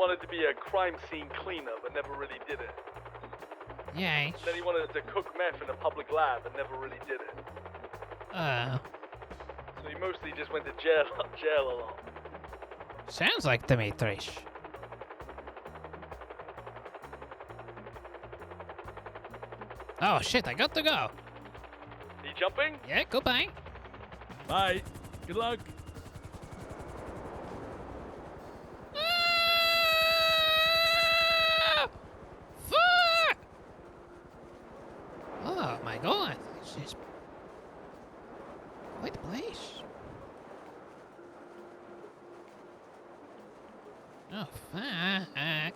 wanted to be a crime scene cleaner, but never really did it. Yes. Then he wanted to cook meth in a public lab, but never really did it. So he mostly just went to jail a lot. Sounds like Demetrius. Oh shit, I got to go. You jumping? Yeah, goodbye. Bye. Good luck. Ah! Fuck! Oh my god, this is quite a place. Oh fuck.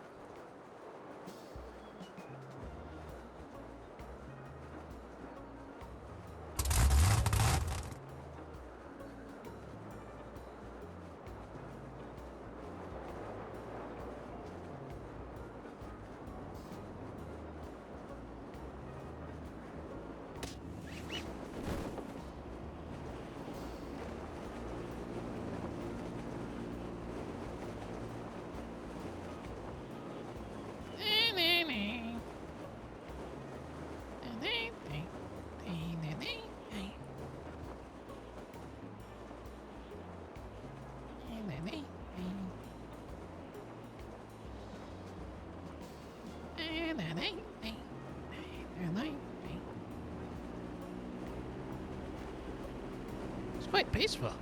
It's quite peaceful.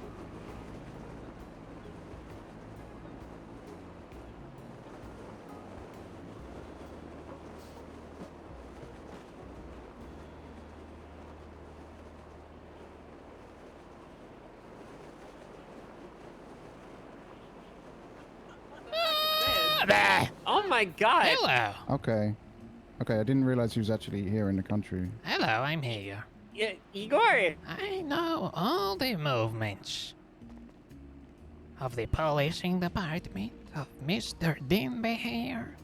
Oh my god! Hello. Okay. Okay, I didn't realize he was actually here in the country. Hello, I'm here. Yeah, Igor! I know all the movements of the policing department of Mr. Dean Behair.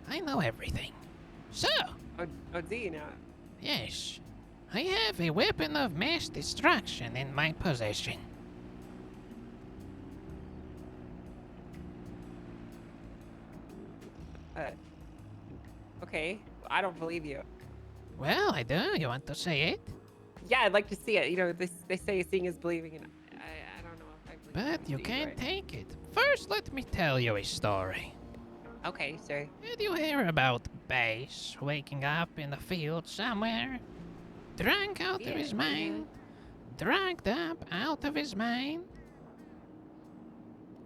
I know everything. So, Oh, Dean, yes, I have a weapon of mass destruction in my possession. okay. I don't believe you. Well, I do. You want to see it? Yeah, I'd like to see it. You know, they say seeing is believing, and I don't know if I believe But you Igor. can't take it. First, let me tell you a story. Okay, sir. Did you hear about Bass waking up in the field somewhere? Drunk out of his mind? Drugged up out of his mind?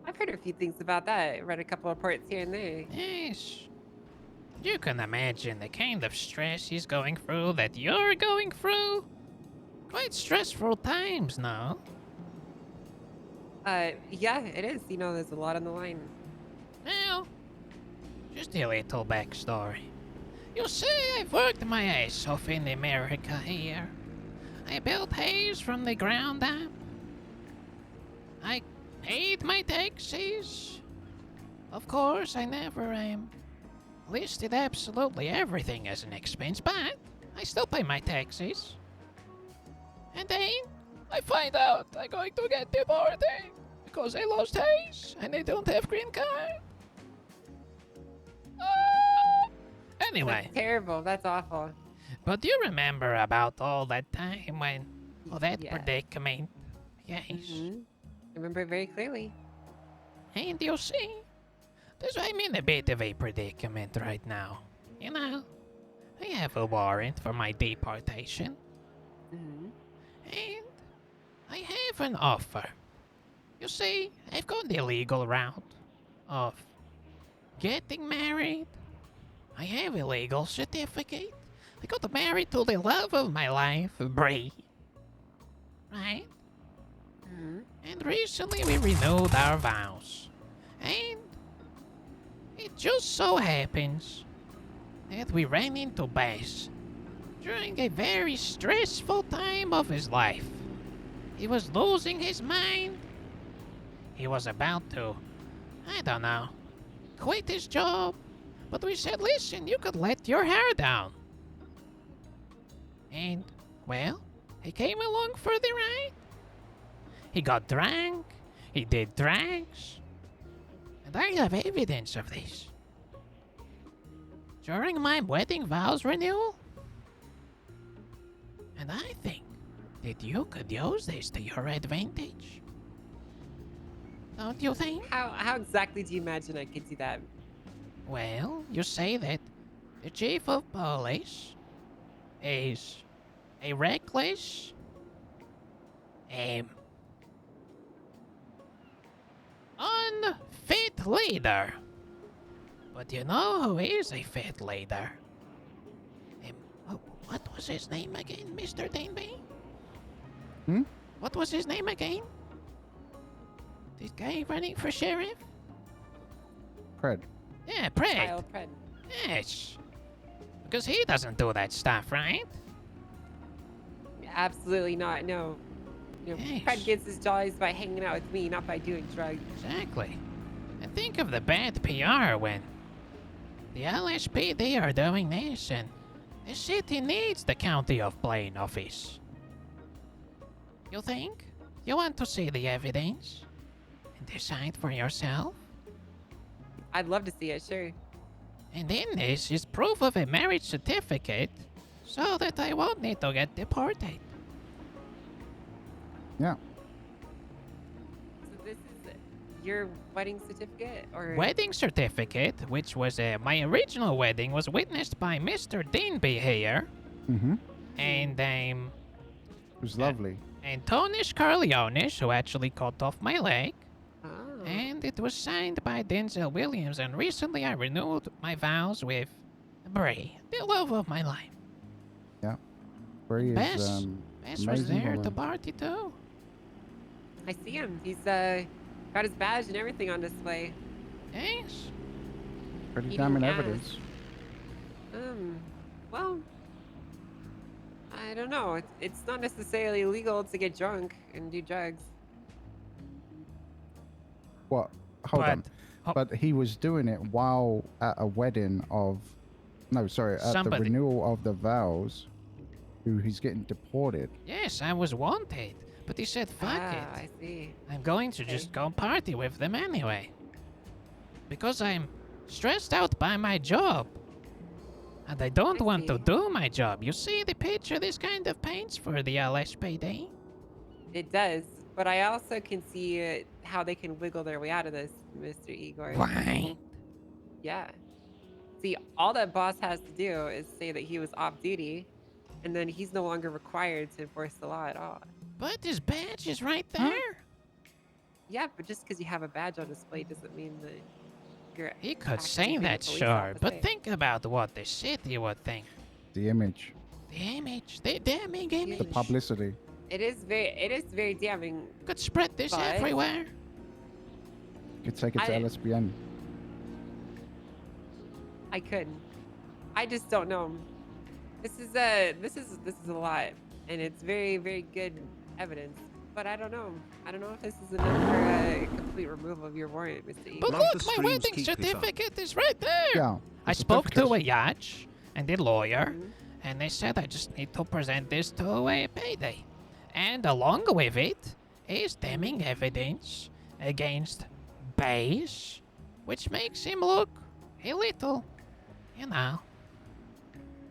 I've heard a few things about that. I read a couple reports here and there. Yes. You can imagine the kind of stress he's going through that you're going through. Quite stressful times, no? Yeah, it is. You know, there's a lot on the line. Well, just a little backstory. You see, I've worked my ass off in America here. I built Hayes from the ground up. I paid my taxes. Of course, I never listed absolutely everything as an expense, but I still pay my taxes. And then I find out I'm going to get deported because I lost Hayes and I don't have green card. Anyway. That's terrible. That's awful. But do you remember about all that time when, that Yeah. predicament? Yes. I remember it very clearly. And you see, I'm in a bit of a predicament right now. You know, I have a warrant for my deportation. And I have an offer. You see, I've gone the legal route of getting married. I have a legal certificate. I got married to the love of my life, Bree. Right? And recently we renewed our vows. And it just so happens that we ran into Bass during a very stressful time of his life. He was losing his mind. He was about to, I don't know, quit his job. But we said, listen, you could let your hair down. And, well, he came along for the ride. He got drunk. He did drugs. And I have evidence of this. During my wedding vows renewal. And I think that you could use this to your advantage. Don't you think? How exactly do you imagine I could do that? Well, you say that the chief of police is a reckless, unfit leader. But you know who is a fit leader? What was his name again, Mr. Danby? Hmm? What was his name again? This guy running for sheriff? Pred. Yeah, Pred. Kyle Pred. Yes. Because he doesn't do that stuff, right? Absolutely not. No. Yes. Pred gets his jollies by hanging out with me, not by doing drugs. Exactly. And think of the bad PR when the LSPD are doing this and the city needs the County of Plain office. You think? You want to see the evidence? And decide for yourself? I'd love to see it, sure. And then this is proof of a marriage certificate so that I won't need to get deported. Yeah. So this is your wedding certificate, or Wedding certificate, which was my original wedding, was witnessed by Mr. Denby here. Mm-hmm. And It was lovely. and Tonish Carleonis, who actually cut off my leg. Oh. And it was signed by Denzel Williams, and recently I renewed my vows with Bray, the love of my life. Bree Bess, is Bess was amazing there at the woman. party too. I see him. He's got his badge and everything on display. Yes. pretty eating damning gas. evidence. Well, I don't know. It's not necessarily illegal to get drunk and do drugs. What? Hold on. oh. But he was doing it while at a wedding of, no, sorry, at Somebody. the renewal of the vows. Who he's getting deported. Yes, I was wanted, but he said, fuck I it. see. I'm going to Okay. just go party with them anyway. Because I'm stressed out by my job. And I don't I want to see. do my job. You see the picture this kind of paints for the LSPD? It does, but I also can see how they can wiggle their way out of this, Mr. Igor. Why? Yeah. See, all that boss has to do is say that he was off duty, and then he's no longer required to enforce the law at all. But his badge is right there. Yeah, but just because you have a badge on display doesn't mean that you're. He could actually say being a that, police sure, officer. but think about what the city would think. The image, The image, the damning image. the publicity. It is very damning. Could spread this But- everywhere. Could take it to I- LSBN. I couldn't. I just don't know. This is a lot, and it's very good evidence. But I don't know. I don't know if this is enough for a complete removal of your warrant, Mr. Igor. But Love look, the my streams, wedding keep this up. certificate is right there. Yeah. I the spoke to a certificate. yacht and the lawyer, Mhm. and they said I just need to present this to a payday. And along with it is damning evidence against Bass, which makes him look a little,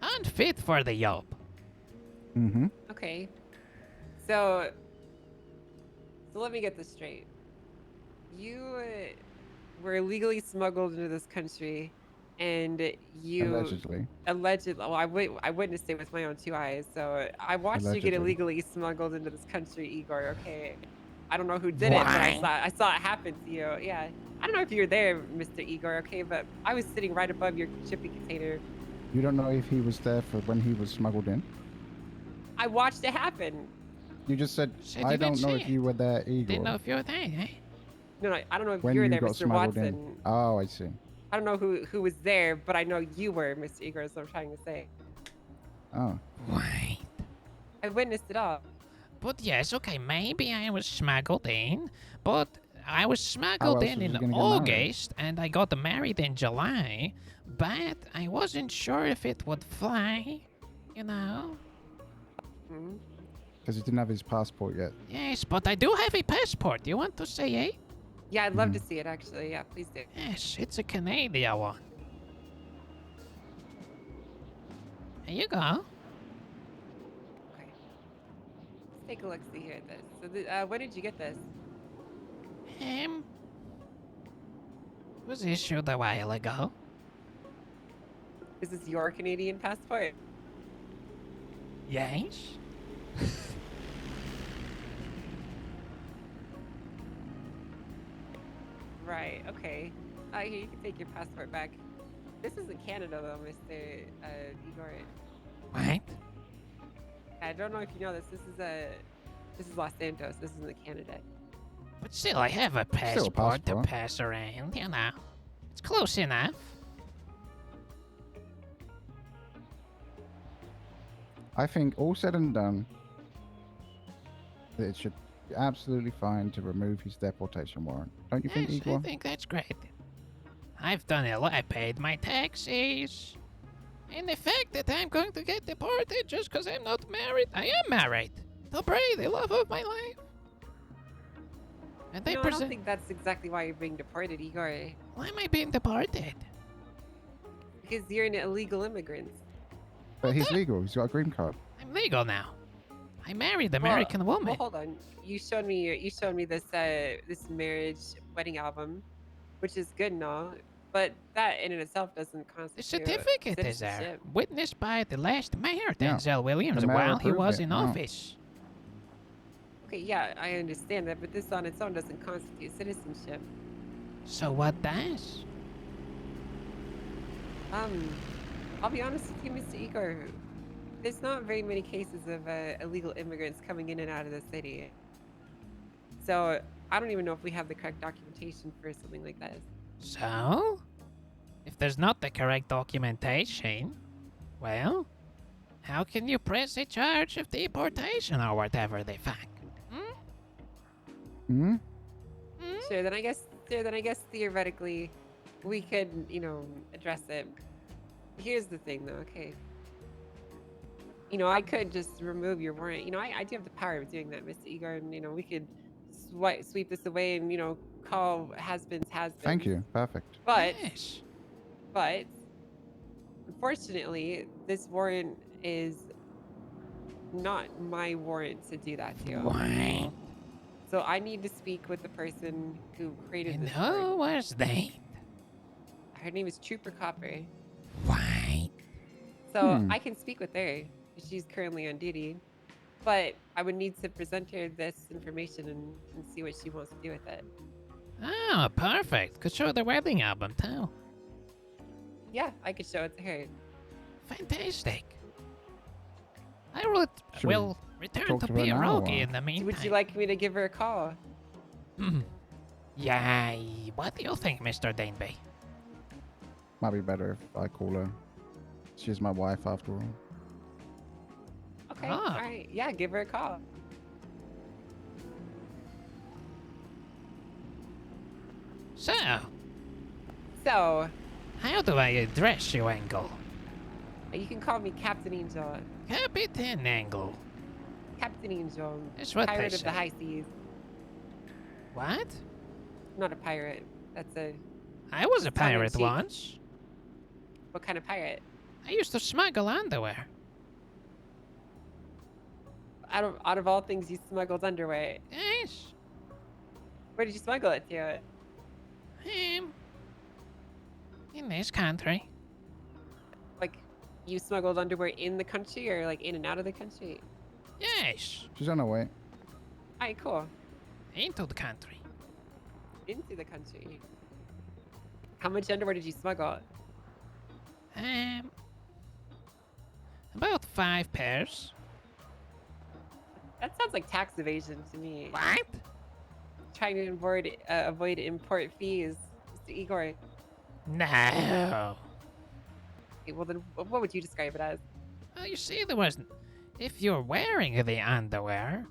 unfit for the job. Mm-hmm. Okay. So let me get this straight. You were illegally smuggled into this country, and you Allegedly. well, I witnessed it with my own two eyes. So I watched you get Allegedly. illegally smuggled into this country, Igor. Okay. I don't know who did it, but I saw it happen to you. Yeah. I don't know if you were there, Mr. Igor. Okay, but I was sitting right above your shipping container. You don't know if he was there for when he was smuggled in? I watched it happen. You just said, Said I you didn't don't know see if you were there, Didn't know Igor. if you were there, eh? No, I don't know if When you were you there, got Mr. smuggled Watson. in. Oh, I see. I don't know who was there, but I know you were, Mr. Igor, is what I'm trying to say. Oh. Wait. I witnessed it all. But yes, okay, maybe I was smuggled in, but I was smuggled else in was you in gonna get married? August, and I got married in July, but I wasn't sure if it would fly, Mhm. Because he didn't have his passport yet. Yes, but I do have a passport. You want to see it? Yeah, I'd love to see it actually. Yeah, please do. Yes, it's a Canadian one. Here you go. Okay. Let's take a look see here at this. So, when did you get this? Um, was issued a while ago. Is this your Canadian passport? Yes. Right. Okay. Here, you can take your passport back. This isn't Canada though, Mr. Igor. What? I don't know if you know this. This is Los Santos. This isn't Canada. But still, I have a Still a passport to passport. pass around, you know. It's close enough. I think all said and done, that it should be absolutely fine to remove his deportation warrant. Don't you think, Yes, I Igor? think that's great. I've done it. I paid my taxes. And the fact that I'm going to get deported just because I'm not married, I am married. To Bray, the love of my life. And they No, I don't present. think that's exactly why you're being deported, Igor. Why am I being deported? Because you're an illegal immigrant. But he's legal. He's got a green card. I'm legal now. I married an Well- American woman. Well, hold on. You showed me this this marriage wedding album, which is good and all, but that in and itself doesn't The constitute certificate is there, citizenship. witnessed by the last mayor, Yeah, Denzel Williams, the mayor while he approved was it, in yeah. office. Okay, yeah, I understand that, but this on its own doesn't constitute citizenship. So what does? I'll be honest with you, Mr. Igor. There's not very many cases of illegal immigrants coming in and out of the city. So I don't even know if we have the correct documentation for something like this. So? If there's not the correct documentation, well, how can you press a charge of deportation or whatever they find? Hmm? Sure, then I guess theoretically we could, address it. Here's the thing though, okay. I could just remove your warrant. I do have the power of doing that, Mr. Igor, and we could sweep this away and call has-beens has-beens. Thank you. Perfect. But Yes. unfortunately, this warrant is not my warrant to do that to. Why? So I need to speak with the person who created And this who warrant. was they? Her name is Trooper Copper. Why? So Hmm. I can speak with her. She's currently on duty. But I would need to present her this information and see what she wants to do with it. Oh, perfect. Could show the wedding album too. Yeah, I could show it to her. Fantastic. I Should we will return talk to to her now, Pierogi or- in the meantime. Would you like me to give her a call? Yeah, what do you think, Mr. Danby? Might be better if I call her. She's my wife after all. Okay, Ah. all right. Yeah, give her a call. So, So, how do I address you, Angle? you can call me Captain Angel. Captain Angle. Captain Angel. That's what they Pirate of the say. high seas. What? Not a pirate. That's a... I was a Tongue in pirate cheek. once. What kind of pirate? I used to smuggle underwear. Out of all things, you smuggled underwear. Yes. Where did you smuggle it to? In this country. Like, you smuggled underwear in the country or like in and out of the country? Yes. She's on her way. Alright, cool. Into the country. Into the country. How much underwear did you smuggle? About 5 pairs. That sounds like tax evasion to me. What? Trying to avoid import fees, Mr. Igor. No. Okay, well then, what would you describe it as? Well, you see, there wasn't. If you're wearing the underwear,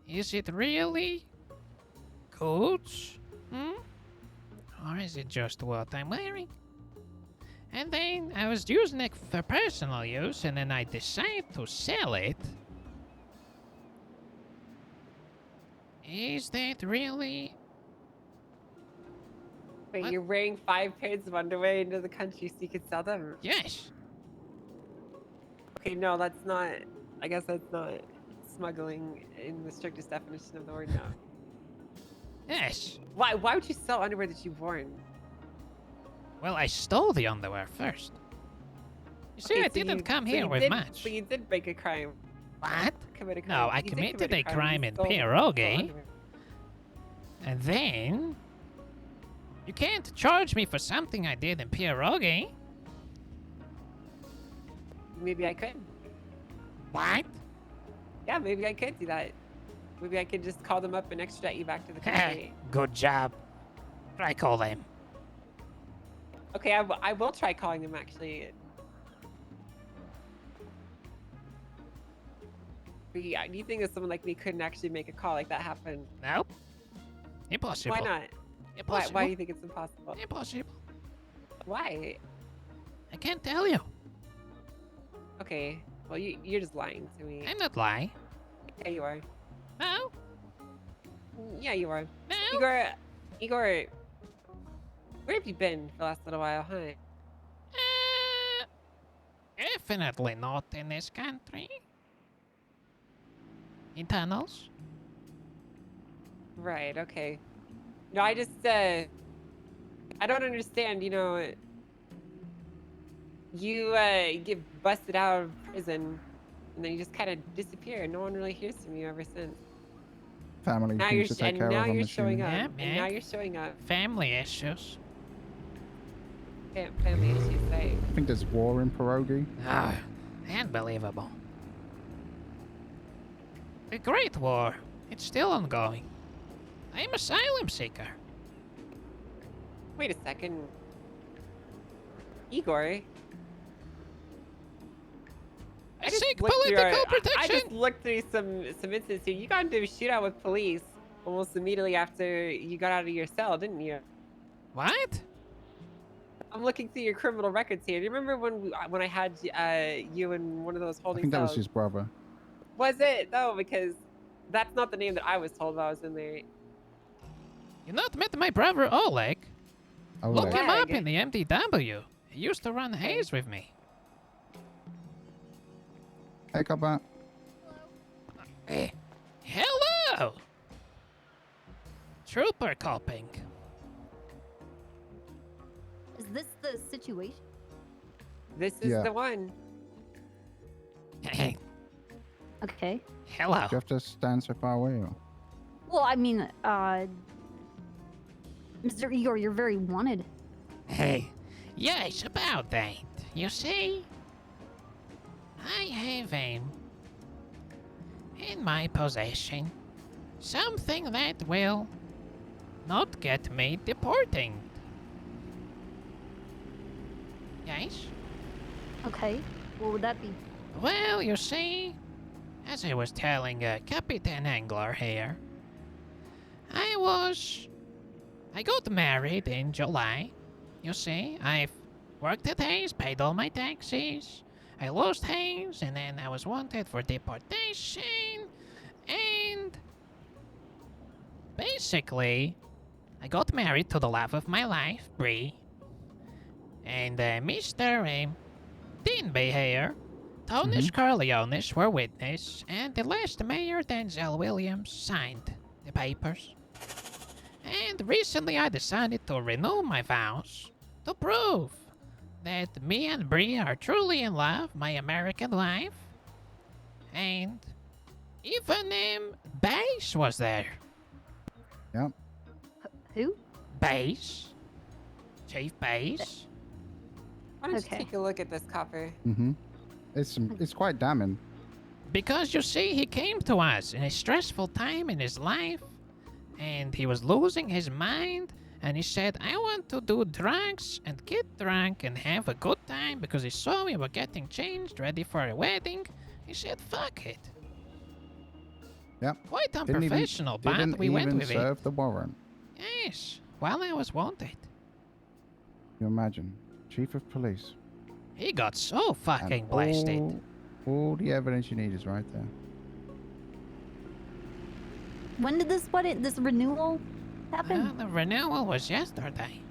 is it really goods? Or is it just what I'm wearing? And then I was using it for personal use, and then I decided to sell it. Is that really Wait, What? you're wearing 5 pairs of underwear into the country so you could sell them? Yes. Okay, no, that's not. I guess that's not smuggling in the strictest definition of the word. No. Yes. Why? Why would you sell underwear that you've worn? Well, I stole the underwear first. You see, Okay, I so didn't you- come so here you with did- much. So you did break a crime. What? Commit a crime. No, I You did committed commit a crime You in stole pierogi. underwear. And then... You can't charge me for something I did in pierogi. Maybe I could. What? Yeah, maybe I could do that. Maybe I could just call them up and extradite you back to the country. Good job. Try call them. Okay, I will try calling them actually. But yeah, do you think that someone like me couldn't actually make a call like that happen? Nope. Impossible. Why not? Impossible. Why do you think it's impossible? Impossible. Why? I can't tell you. Okay, well you're just lying to me. I'm not lying. Yeah, you are. No. Yeah, you are. No. Igor, where have you been for the last little while, huh? Definitely not in this country. In tunnels. Right, okay. No, I just, I don't understand, you know, you, get busted out of prison, and then you just kind of disappear. No one really hears from you ever since. Family Now things to take care of, I'm you're showing assuming. up. Yeah, And now man. you're showing up. Family issues. Family issues, right? I think there's war in pierogi. Ah, unbelievable. The Great War. It's still ongoing. I'm asylum seeker. Wait a second. Igor. I just seek looked through political I protection. just looked through some instances here. You got into a shootout with police almost immediately after you got out of your cell, didn't you? What? I'm looking through your criminal records here. Do you remember when I had you in one of those I holding think that cells? was his brother. Was it? No, because that's not the name that I was told while I was in there. You not met my brother Oleg? Oh, Look like, him up Oleg. in the MDW. He used to run haze with me. hey, Cobalt. Hey, hello! Trooper coping. Is this the situation? This is Yeah. the one. Hey, Okay. hello. Do you have to stand so far away? Or? Well, I mean, Mr. Igor, you're very wanted. Hey, yes, about that. You see, I have in my possession something that will not get me deporting. Yes? Okay. What would that be? Well, you see, as I was telling Captain Angler here, I got married in July. You see, I've worked at Hayes, paid all my taxes. I lost Hayes, and then I was wanted for deportation. And basically, I got married to the love of my life, Bree. And Mr. Dinby here, Tonish Corleonis were witness, and the last mayor, Denzel Williams, signed the papers. And recently I decided to renew my vows to prove that me and Bree are truly in love, my American life. And even Bass was there. Yep. Who? Bass. Chief Bass. Why don't Okay. you take a look at this copper? Mm-hmm. It's quite damning. Because you see, he came to us in a stressful time in his life, and he was losing his mind, and he said, I want to do drugs and get drunk and have a good time because he saw we were getting changed, ready for a wedding. He said, fuck it. Yep. Quite Didn't even, unprofessional, but didn't we went even with serve the warrant. it. Yes, while I was wanted. You imagine, chief of police. He got so and fucking blasted. all the evidence you need is right there. When did this renewal happen? The renewal was yesterday.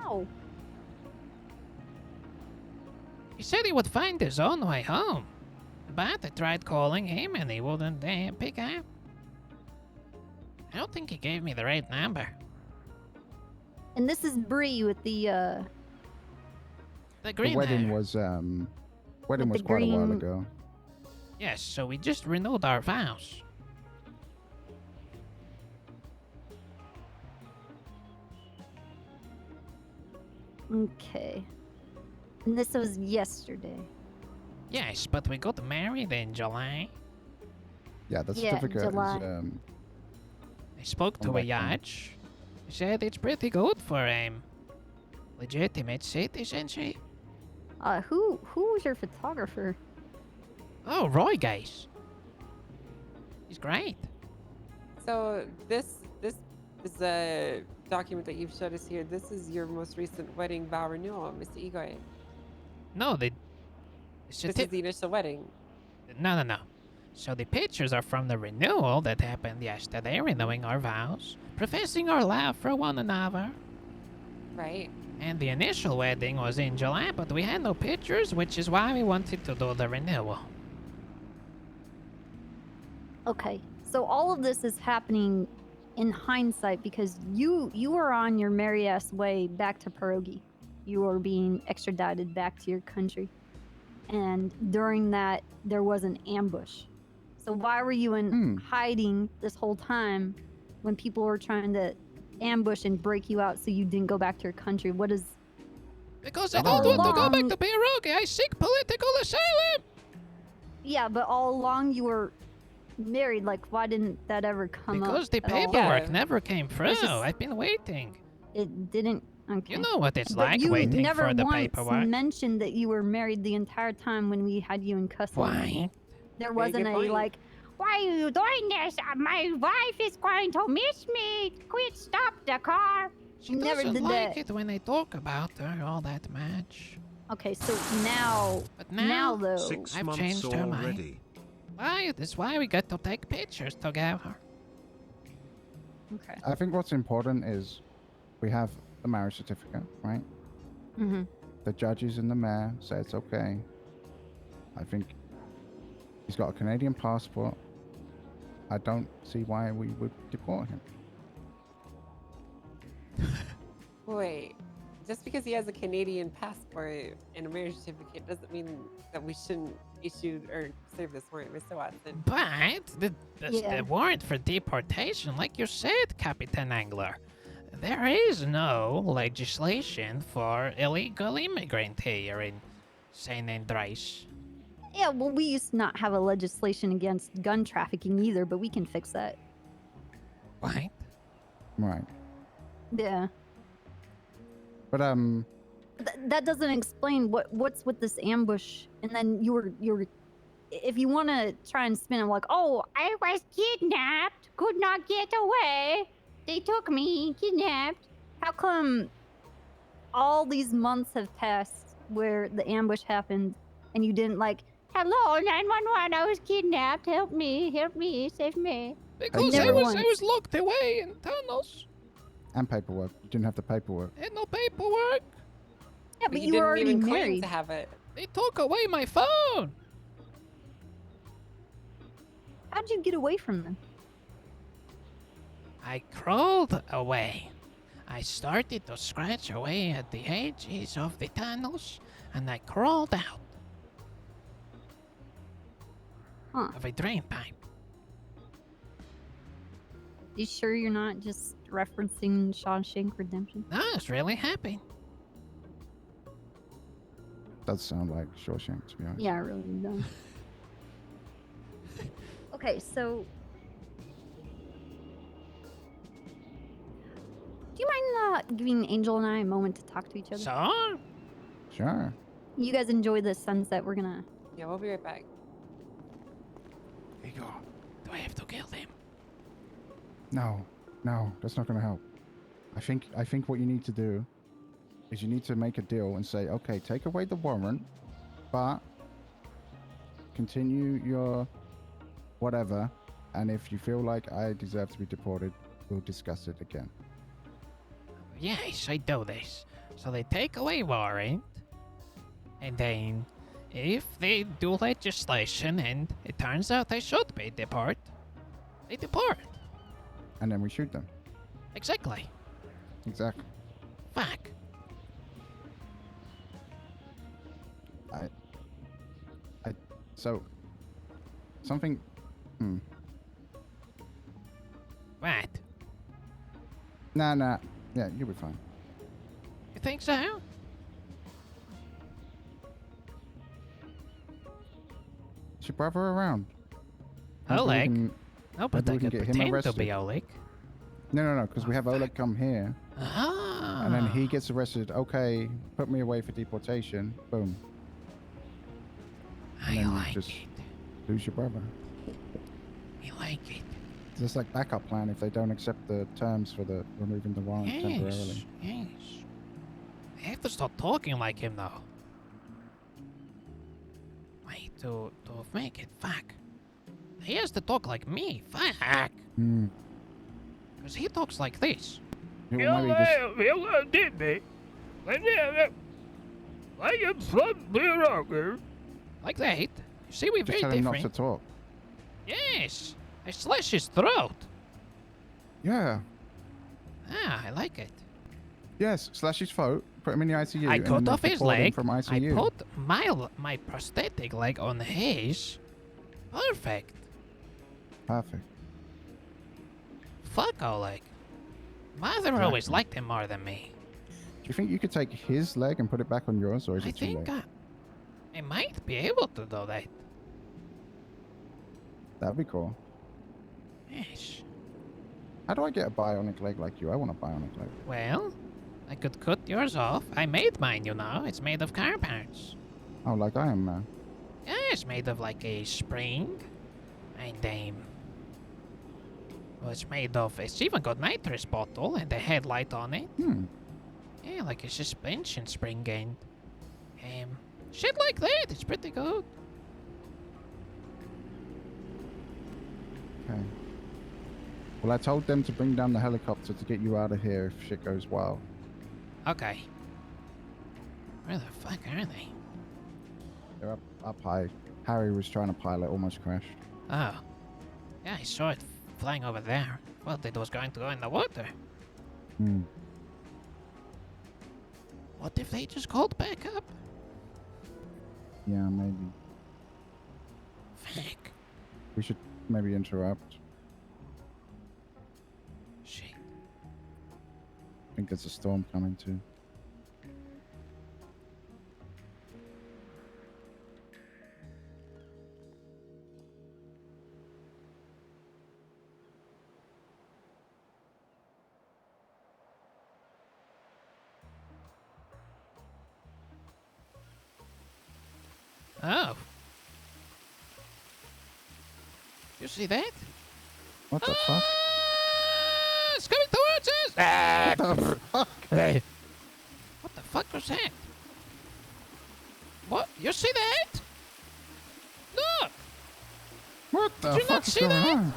How? He said he would find his own way home. But I tried calling him and he wouldn't pick up. I don't think he gave me the right number. And this is Bree with the The The green wedding hair. was With the quite a while green- ago. Yes, so we just renewed our vows. Okay. And this was yesterday. Yes, but we got married in July. Yeah, the Yeah, certificate July. is I spoke to Come a back home. judge. He said it's pretty good for legitimate citizenship. Who was your photographer? Oh, Roy, guys. He's great. So this is a document that you've showed us here. This is your most recent wedding vow renewal, Mr. Igor. No, the This is certi- the initial wedding. no. So the pictures are from the renewal that happened yesterday, renewing our vows, professing our love for one another. Right. And the initial wedding was in July, but we had no pictures, which is why we wanted to do the renewal. Okay. So all of this is happening in hindsight because you were on your merry ass way back to Pierogi. You were being extradited back to your country. And during that there was an ambush. So why were you in hiding this whole time when people were trying to ambush and break you out so you didn't go back to your country? What is Because I All don't want to go back along- to Pierogi. I seek political asylum. Yeah, but all along you were married. Like, why didn't that ever come up? Because the at all? paperwork Yeah. never came through. This is- I've been waiting. It didn't. Okay. You know what it's But like you waiting never for the once paperwork. mentioned that you were married the entire time when we had you in custody. Why? There Very wasn't good a point. like, why are you doing this? My wife is going to miss me. Quit, stop the car. She never doesn't did like that. it when I talk about her all that much. Okay, so now, But now now, though, 6 I've months changed her mind. already. why? That's why we got to take pictures together. okay. I think what's important is we have the marriage certificate, right? Mm-hmm. The judges and the mayor say it's okay. I think he's got a Canadian passport. I don't see why we would deport him. Wait. Just because he has a Canadian passport and a marriage certificate doesn't mean that we shouldn't issue or serve this warrant, Mr. Watson. But the Yeah. warrant for deportation, like you said, Captain Angler, there is no legislation for illegal immigrant here in San Andreas. Yeah, well, we used to not have a legislation against gun trafficking either, but we can fix that. What? Right. Yeah. But That doesn't explain what's with this ambush. And then you were if you want to try and spin it like, oh, I was kidnapped, could not get away, they took me, kidnapped. How come all these months have passed where the ambush happened and you didn't like, hello 911, I was kidnapped, help me, save me. Because never I once- was locked away in tunnels. and paperwork. You didn't have the paperwork. Had no paperwork. Yeah, but you didn't were already even claim married. to have it. They took away my phone. How'd you get away from them? I crawled away. I started to scratch away at the edges of the tunnels, and I crawled out Huh. of a drain pipe. You sure you're not just referencing Shawshank Redemption? I was really happy. Does sound like Shawshank, to be honest. Yeah, I really don't. Okay, so do you mind giving Angel and I a moment to talk to each other? So, Sure. You guys enjoy the sunset. We're gonna. Yeah, we'll be right back. Igor. do I have to kill them? No, that's not going to help. I think what you need to do is you need to make a deal and say, okay, take away the warrant, but continue your whatever, and if you feel like I deserve to be deported, we'll discuss it again. Yes, I do this. So they take away warrant, and then if they do legislation and it turns out they should be deport, they deport. And then we shoot them. Exactly. Exactly. Fuck. So, something. What? Nah. Yeah, you'll be fine. You think so? Is your brother around? Maybe we Oleg? can- No, but maybe I we can could get him pretend to arrested. be Oleg. No, because we Oh, have fuck. Oleg come here, Ah. and then he gets arrested. Okay, put me away for deportation. Boom. I then you like just- it. Lose your brother. I like it. Just like backup plan if they don't accept the terms for the removing the warrant Yes. temporarily. Yes. I have to start talking like him though. Wait, to make it fuck. He has to talk like me. Fuck. Hmm. Because he talks like this. Well, maybe just did me. I am from Iraq. Like that. You see, we're just very tell him not different. to talk. Yes. I slash his throat. Yeah. Ah, I like it. Yes. Slash his throat. Put him in the ICU. I and cut then off his deport him leg. from I ICU. put my prosthetic leg on his. Perfect. Perfect. Fuck Oleg. Mother Exactly. always liked him more than me. Do you think you could take his leg and put it back on yours, or is I it too think late? I might be able to do that. That'd be cool. Yes. How do I get a bionic leg like you? I want a bionic leg. Well, I could cut yours off. I made mine, you know. It's made of car parts. Oh, like I am now. Yeah, it's made of like a spring. And well, it's made of. It's even got nitrous bottle and a headlight on it. Hmm. Yeah, like a suspension spring and shit like that. It's pretty good. Okay. Well, I told them to bring down the helicopter to get you out of here if shit goes wild. Okay. Where the fuck are they? They're up high. Harry was trying to pilot, almost crashed. Oh. Yeah, I saw it flying over there. Well, it was going to go in the water. Hmm. What if they just called back up? Yeah, maybe. Fuck. We should maybe interrupt. Shit. I think there's a storm coming too. Oh. You see that? What the fuck? Ah, it's coming towards us! Ah! What the fuck? Hey. What the fuck was that? What? You see that? Look! What the Did you not fuck is see going that? on?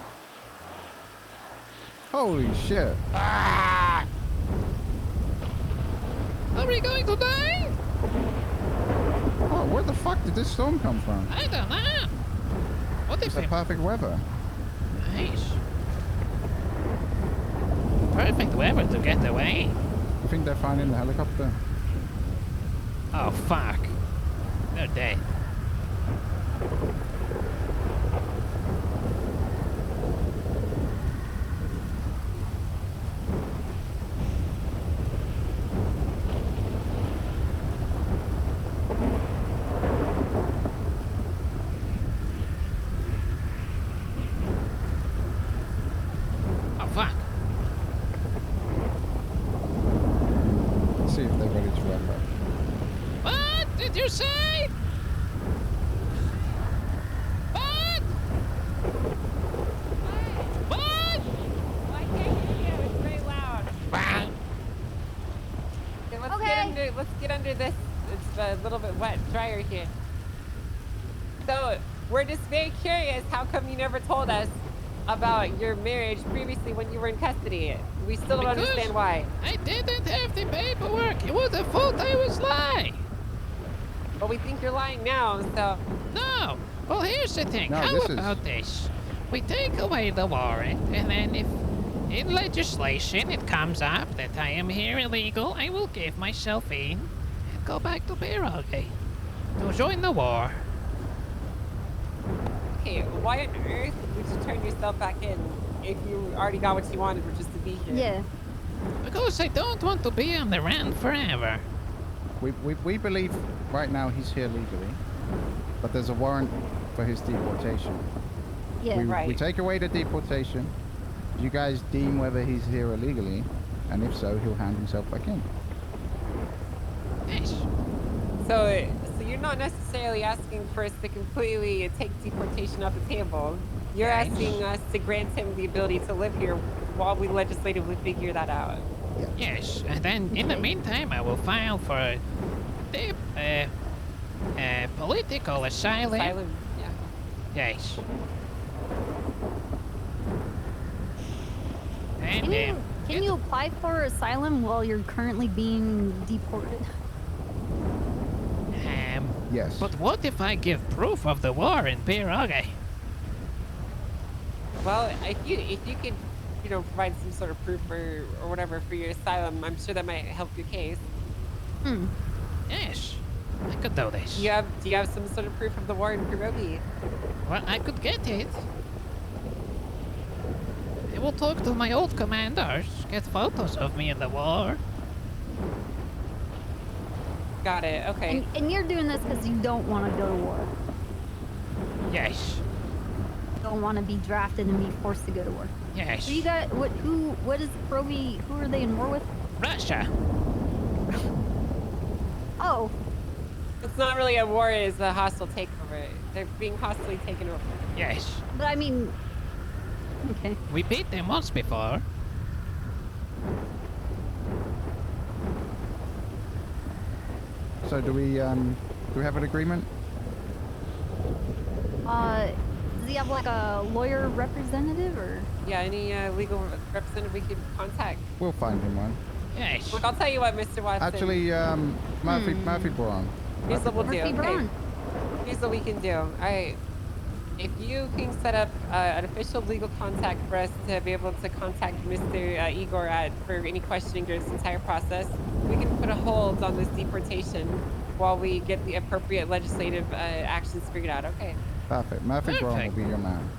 Holy shit. Ah! Are we going to die? Oh, where the fuck did this storm come from? I don't know. What if It's the it... perfect weather. Nice. Perfect weather to get away. You think they're finding the helicopter? Oh, fuck. They're dead. Oh, fuck. Let's see if they're ready to wrap up. What did you say? What? What? Well, I can't hear you. It's very loud. What? Okay, let's Okay. get under. Let's get under this. It's a little bit wet, drier here. So we're just very curious. How come you never told us about your marriage previously when you were in custody. We still don't Because understand why. I didn't have the paperwork. It was the fault I was lying. But we think you're lying now, so... No. Well, here's the thing. No, How this is- about this? We take away the warrant, and then if in legislation it comes up that I am here illegal, I will give myself in and go back to Piragi to join the war. Okay, why on earth would you turn yourself back in if you already got what you wanted, which is to be here? Yeah. Because I don't want to be on the run forever. We believe right now he's here legally, but there's a warrant for his deportation. Yeah. We Right. take away the deportation. You guys deem whether he's here illegally, and if so, he'll hand himself back in. Yes. So you're not necessarily asking for us to completely take deportation off the table. You're Yes. asking us to grant him the ability to live here while we legislatively figure that out. Yes. And then in the meantime, I will file for the political asylum. Asylum, yeah. Yes. And Can you apply for asylum while you're currently being deported? Yes. But what if I give proof of the war in Piragi? Well, if you could, provide some sort of proof or whatever for your asylum, I'm sure that might help your case. Hmm. Yes, I could do this. Do you have some sort of proof of the war in Pierogi? Well, I could get it. I will talk to my old commanders, get photos of me in the war. Got it. Okay. And you're doing this because you don't want to go to war. Yes, You don't want to be drafted and be forced to go to war. yes. So you got what is Proby? Who are they in war with? Russia. Oh, It's not really a war; it's a hostile takeover. They're being hostily taken over. Yes. but I mean, okay. We beat them once before. So do we have an agreement? Does he have like a lawyer representative or? Yeah. Any legal representative we could contact? We'll find him one. Yes. Look, I'll tell you what, Mr. Watson. Actually, Murphy Braun. here's what we'll do. Murphy Okay. Braun. Here's what we can do. All right. If you can set up an official legal contact for us to be able to contact Mr. Igor for any questioning during this entire process, we can put a hold on this deportation while we get the appropriate legislative actions figured out. Okay. Perfect. Murphy Braun will Perfect. be your man.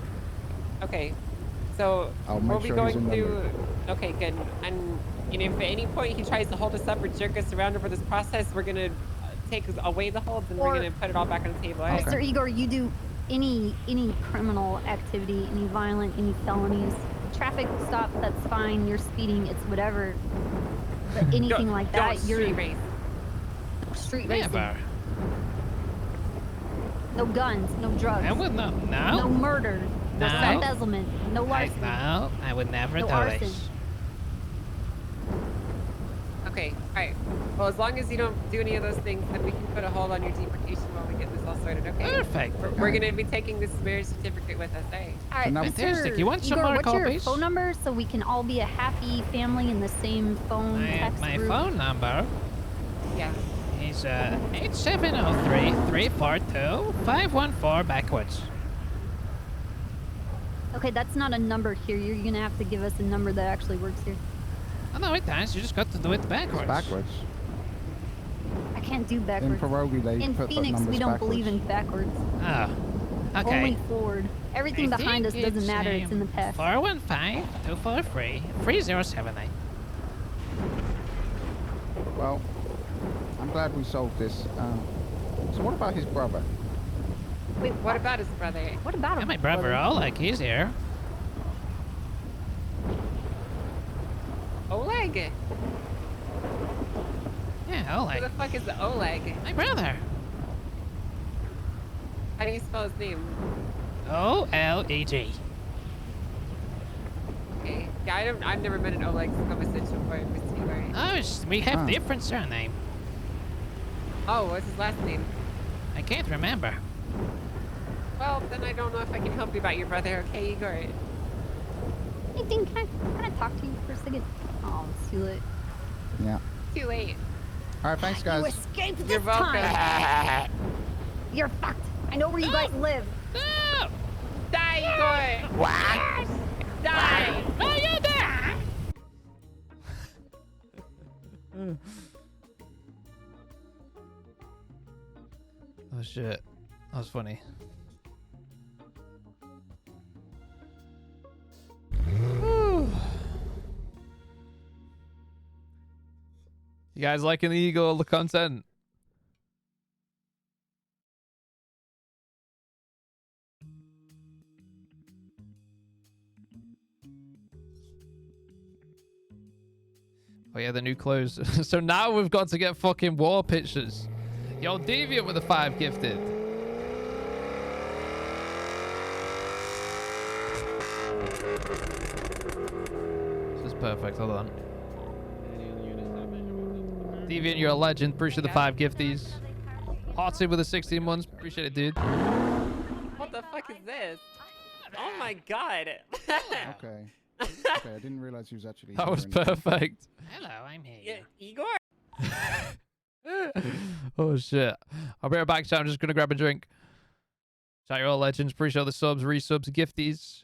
Okay. So I'll we'll make be sure he's going in the through. loop. Okay, good. And if at any point he tries to hold us up or jerk us around over this process, we're gonna take away the holds and Or- we're gonna put it all back on the table. All right? Mr. Igor, you do any criminal activity, any violent, any felonies, traffic stop, that's fine. You're speeding, it's whatever. But anything Don't- like don't that, you're street race. street racing. Never. No guns, no drugs, I would not. no No. murder, no No. embezzlement, no larceny. No, I would never No do arson. this. Okay, alright. Well, as long as you don't do any of those things, then we can put a hold on your deportation while we get this all sorted, okay? Perfect. We're gonna be taking this marriage certificate with us, alright? All right, now- Fantastic. Mr. You want some Igor, more what's your copies? phone number so we can all be a happy family in the same phone text My group? phone number Yeah. is 8703-342-514 backwards. Okay, that's not a number here. You're gonna have to give us a number that actually works here. Oh, no, it does. You just got to do it backwards. It's backwards. I can't do In backwards. Pierogi, they In put Phoenix, numbers we don't backwards. believe in backwards. Oh, okay. Only forward. Everything I behind us think doesn't it's, matter. It's in the past. 415-243-3078. Well, I'm glad we solved this. So what about his brother? Wait, What about his brother? What about Yeah, him? my brother Oleg, he's here. Oleg? Yeah, Who Oleg. the fuck is the Oleg? My brother. How do you spell his name? O-L-E-G. Okay. Yeah, I've never met an Oleg conversation before, Mr. Igor. Oh, we have Ah. different surname. Oh, what's his last name? I can't remember. Well, then I don't know if I can help you about your brother, okay, Igor? Hey, Dean, can I talk to you for a second? Oh, it's too late. Yeah. Too late. All right, thanks, You guys. escaped this You're welcome. time. You're fucked. I know where you guys live. No! Die, Igor! What? Die! No, you're dead! Oh shit. That was funny. You guys liking the Igor content? Oh yeah, the new clothes. So now we've got to get fucking war pictures. Yo, Deviant with the 5 gifted. This is perfect. Hold on. Deviant, you're a legend. Appreciate the 5 gifties. Hotted with the 16 months. Appreciate it, dude. What the fuck is this? Oh my god. Okay. Okay, I didn't realize he was actually. That here was or anything. perfect. Hello, I'm here. Yeah, Igor? Oh shit. I'll be right back, chat. I'm just gonna grab a drink. Chat, you're all legends. Appreciate all the subs, resubs, gifties.